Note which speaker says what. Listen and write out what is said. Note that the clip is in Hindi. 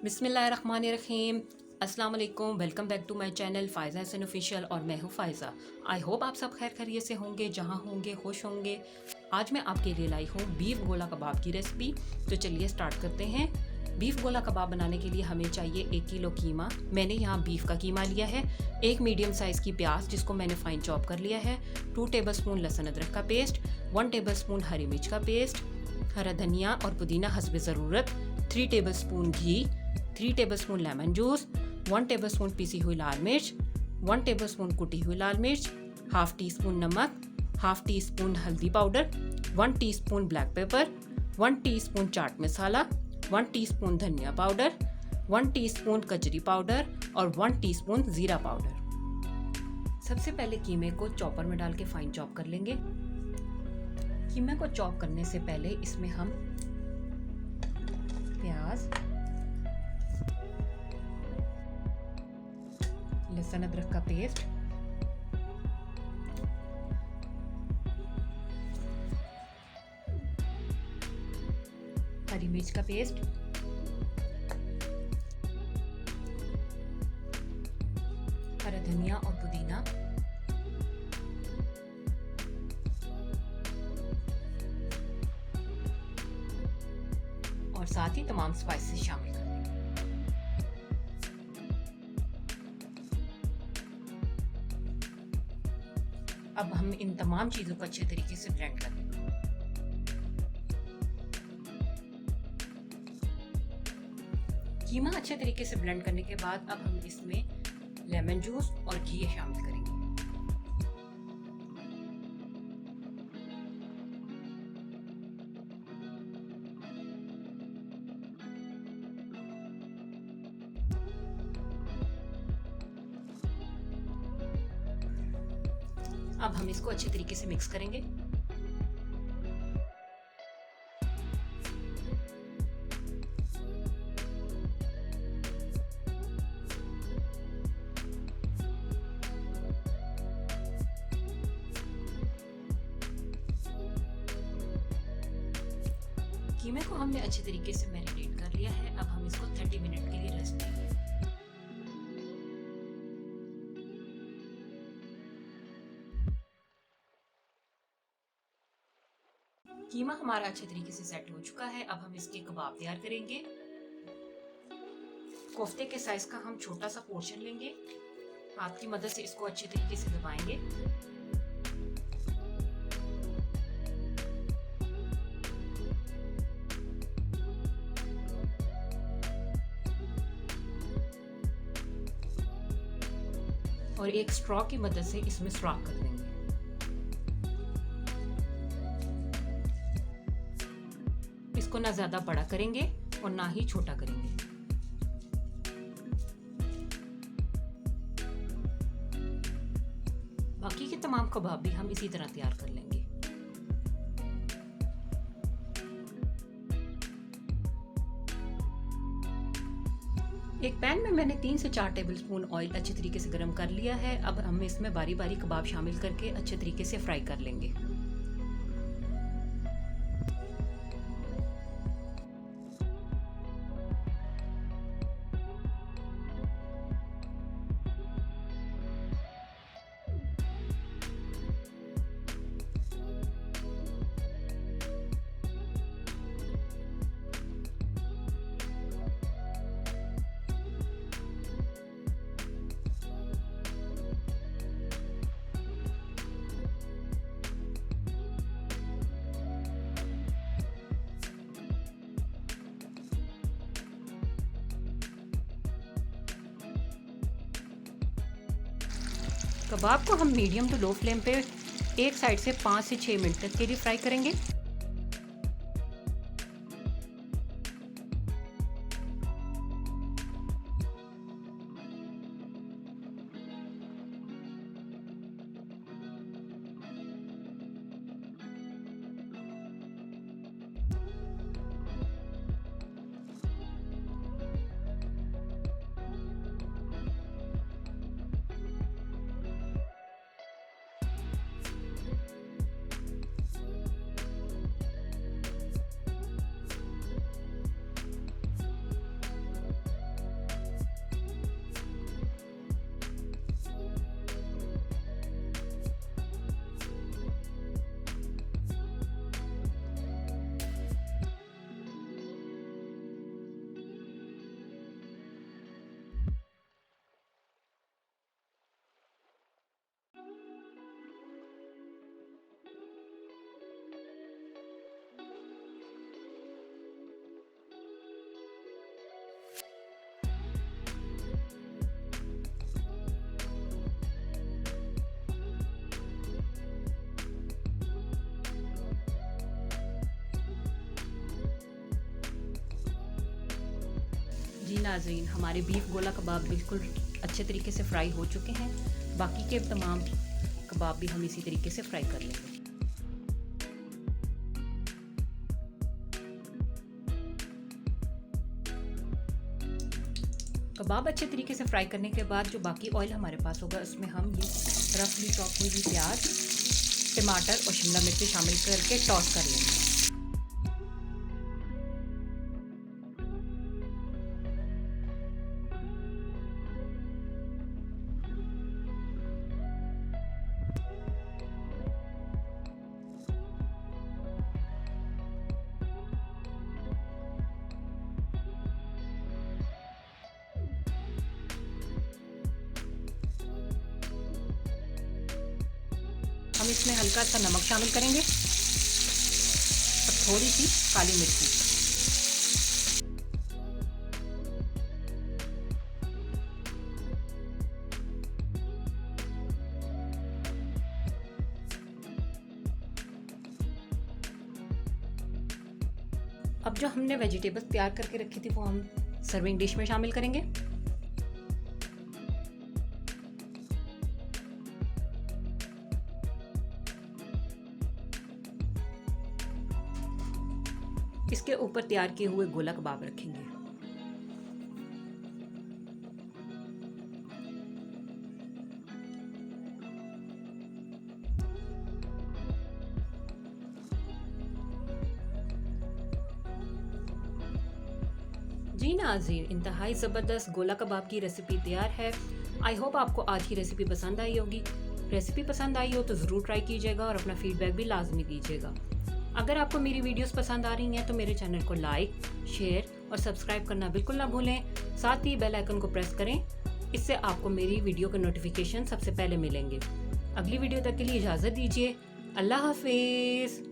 Speaker 1: बिस्मिल्लाहिर्रहमानिर्रहीम। अस्सलाम वालेकुम। Welcome back to my channel Faiza Hasan official और मैं हूँ फ़ायज़ा। आई होप आप सब खैर खैरियत से होंगे, जहाँ होंगे खुश होंगे। आज मैं आपके लिए लाई हूँ बीफ गोला कबाब की रेसिपी। तो चलिए स्टार्ट करते हैं। बीफ गोला कबाब बनाने के लिए हमें चाहिए 1 किलो कीमा। मैंने यहाँ बीफ का कीमा लिया है। 1 मीडियम साइज़ की प्याज जिसको मैंने फ़ाइन चॉप कर लिया है। 2 टेबलस्पून लहसुन अदरक का पेस्ट, 1 टेबलस्पून हरी मिर्च का पेस्ट, हरा धनिया और पुदीना हस्ब ज़रूरत, 3 टेबलस्पून घी, 3 टेबलस्पून लेमन जूस, 1 टेबलस्पून पीसी हुई लाल मिर्च, 1 टेबलस्पून कुटी हुई लाल मिर्च, हाफ टी स्पून नमक, हाफ टी स्पून हल्दी powder, 1 teaspoon black pepper, 1 teaspoon chaat masala, 1 teaspoon धनिया पाउडर, 1 टीस्पून कजरी पाउडर और 1 टीस्पून ज़ीरा पाउडर। सबसे पहले कीमे को चॉपर में डाल के फाइन चॉप कर लेंगे। कीमे को चॉप करने से पहले इसमें हम प्याज, लहसुन अदरक का पेस्ट, हरी मिर्च का पेस्ट, हरा धनिया और पुदीना, और साथ ही तमाम स्पाइसेस शामिल कर देंगे। अब हम इन तमाम चीज़ों को अच्छे तरीके से ब्लेंड कर लेंगे। कीमा अच्छे तरीके से ब्लेंड करने के बाद अब हम इसमें लेमन जूस और घी शामिल करेंगे। अब हम इसको अच्छे तरीके से मिक्स करेंगे। कीमे को हमने अच्छे तरीके से मैरिनेट कर लिया है। अब हम इसको 30 मिनट के लिए रेस्ट देंगे। कीमा हमारा अच्छे तरीके से सेट हो चुका है। अब हम इसके कबाब तैयार करेंगे। कोफ्ते के साइज का हम छोटा सा पोर्शन लेंगे। हाथ की मदद से इसको अच्छे तरीके से दबाएंगे। और एक स्ट्रॉ की मदद से इसमें सुराख कर देंगे। इसको ना ज्यादा बड़ा करेंगे और ना ही छोटा करेंगे। बाकी के तमाम कबाब भी हम इसी तरह तैयार कर लेंगे। एक पैन में मैंने 3 से 4 टेबलस्पून ऑयल अच्छे तरीके से गर्म कर लिया है। अब हम इसमें बारी बारी कबाब शामिल करके अच्छे तरीके से फ्राई कर लेंगे। कबाब को हम मीडियम टू लो फ्लेम पे एक साइड से 5 से 6 मिनट तक के लिए फ्राई करेंगे। जी नाज़रीन, हमारे बीफ गोला कबाब बिल्कुल अच्छे तरीके से फ्राई हो चुके हैं। बाकी के तमाम कबाब भी हम इसी तरीके से फ्राई कर लेंगे। कबाब अच्छे तरीके से फ्राई करने के बाद जो बाकी ऑयल हमारे पास होगा उसमें हम ये रफली चॉप हुई हुई प्याज, टमाटर और शिमला मिर्च शामिल करके टॉस कर लेंगे। हम इसमें हल्का सा नमक शामिल करेंगे और थोड़ी सी काली मिर्ची। अब जो हमने वेजिटेबल्स तैयार करके रखी थी वो हम सर्विंग डिश में शामिल करेंगे। इसके ऊपर तैयार किए हुए गोला कबाब रखेंगे। जी नाज़रीन, इंतहाई ज़बरदस्त गोला कबाब की रेसिपी तैयार है। आई होप आपको आज की रेसिपी पसंद आई होगी। रेसिपी पसंद आई हो तो ज़रूर ट्राई कीजिएगा और अपना फीडबैक भी लाजमी दीजिएगा। अगर आपको मेरी वीडियोस पसंद आ रही हैं तो मेरे चैनल को लाइक, शेयर और सब्सक्राइब करना बिल्कुल ना भूलें। साथ ही बेल आइकन को प्रेस करें, इससे आपको मेरी वीडियो के नोटिफिकेशन सबसे पहले मिलेंगे। अगली वीडियो तक के लिए इजाज़त दीजिए। अल्लाह हाफिज़।